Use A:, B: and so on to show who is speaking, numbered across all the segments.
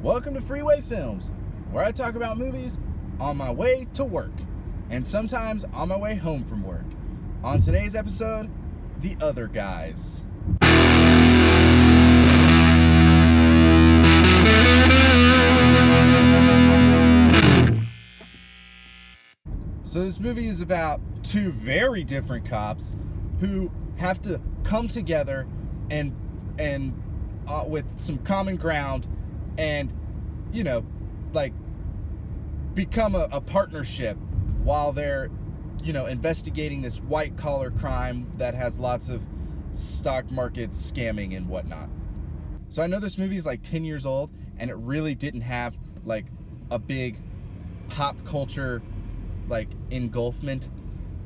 A: Welcome to Freeway Films, where I talk about movies on my way to work, and sometimes on my way home from work. On today's episode, The Other Guys. So this movie is about two very different cops who have to come together and with some common ground and, become a partnership while they're, investigating this white-collar crime that has lots of stock market scamming and whatnot. So I know this movie is 10 years old, and it really didn't have, a big pop culture, engulfment,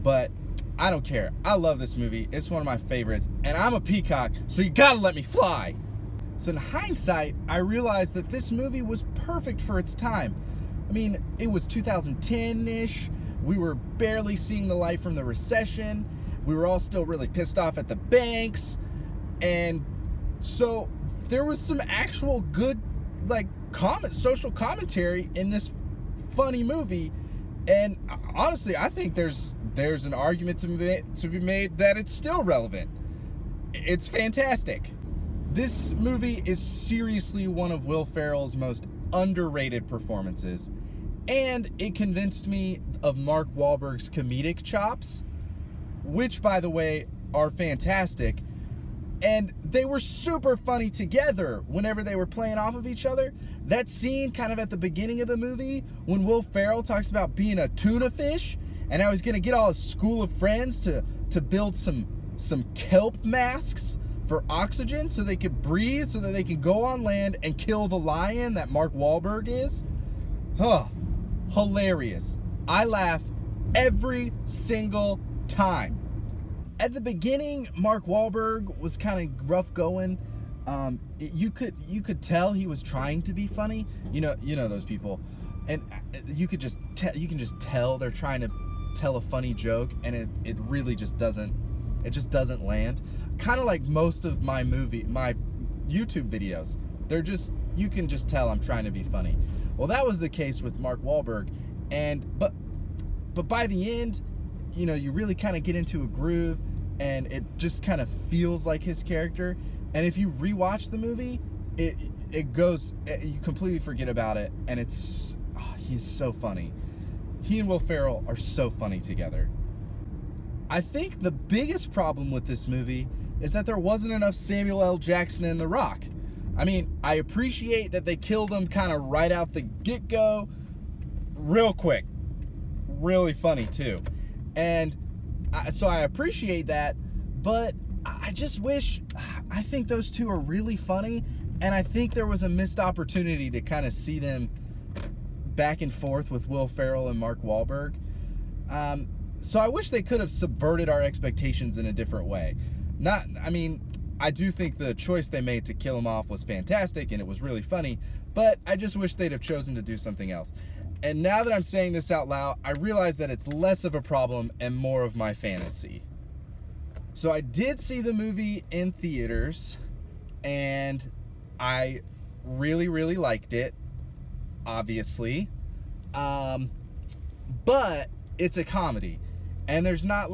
A: but I don't care. I love this movie. It's one of my favorites, and I'm a peacock, so you gotta let me fly. So in hindsight, I realized that this movie was perfect for its time. I mean, it was 2010-ish. We were barely seeing the light from the recession. We were all still really pissed off at the banks. And so there was some actual good, social commentary in this funny movie. And honestly, I think there's an argument to be made that it's still relevant. It's fantastic. This movie is seriously one of Will Ferrell's most underrated performances, and it convinced me of Mark Wahlberg's comedic chops, which, by the way, are fantastic, and they were super funny together whenever they were playing off of each other. That scene kind of at the beginning of the movie when Will Ferrell talks about being a tuna fish and how he's gonna get all his school of friends to build some kelp masks for oxygen so they could breathe, so that they can go on land and kill the lion that Mark Wahlberg is. Hilarious. I laugh every single time. At the beginning, Mark Wahlberg was kind of rough going. You could tell he was trying to be funny. You know those people, and you can just tell they're trying to tell a funny joke, and it really just doesn't. It just doesn't land. Kind of like most of my YouTube videos. You can just tell I'm trying to be funny. Well, that was the case with Mark Wahlberg, but by the end, you really kind of get into a groove, and it just kind of feels like his character. And if you rewatch the movie, you completely forget about it, and he's so funny. He and Will Ferrell are so funny together. I think the biggest problem with this movie is that there wasn't enough Samuel L. Jackson in The Rock. I mean, I appreciate that they killed him kind of right out the get-go, real quick. Really funny, too. And so I appreciate that, but I just wish, I think those two are really funny, and I think there was a missed opportunity to kind of see them back and forth with Will Ferrell and Mark Wahlberg. So I wish they could have subverted our expectations in a different way. I do think the choice they made to kill him off was fantastic, and it was really funny, but I just wish they'd have chosen to do something else. And now that I'm saying this out loud, I realize that it's less of a problem and more of my fantasy. So I did see the movie in theaters, and I really, really liked it, obviously. But it's a comedy, and there's not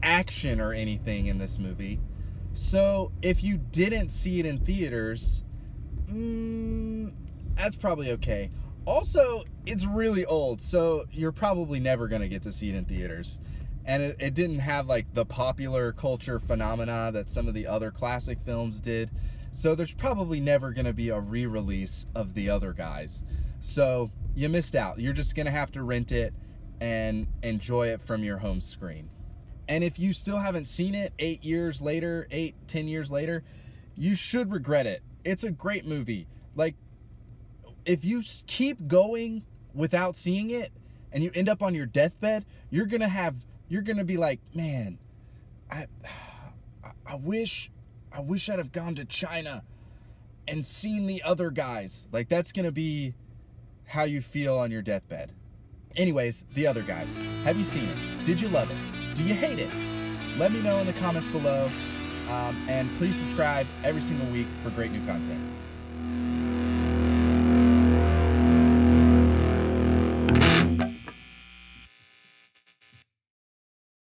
A: action or anything in this movie. So if you didn't see it in theaters, that's probably okay. Also, it's really old, so you're probably never gonna get to see it in theaters. And it didn't have the popular culture phenomena that some of the other classic films did. So there's probably never gonna be a re-release of The Other Guys. So you missed out. You're just gonna have to rent it and enjoy it from your home screen. And if you still haven't seen it 10 years later, you should regret it. It's a great movie. If you keep going without seeing it and you end up on your deathbed, you're gonna be like, man, I wish I'd have gone to China and seen The Other Guys. That's gonna be how you feel on your deathbed. Anyways, The Other Guys. Have you seen it? Did you love it? Do you hate it? Let me know in the comments below. And please subscribe every single week for great new content.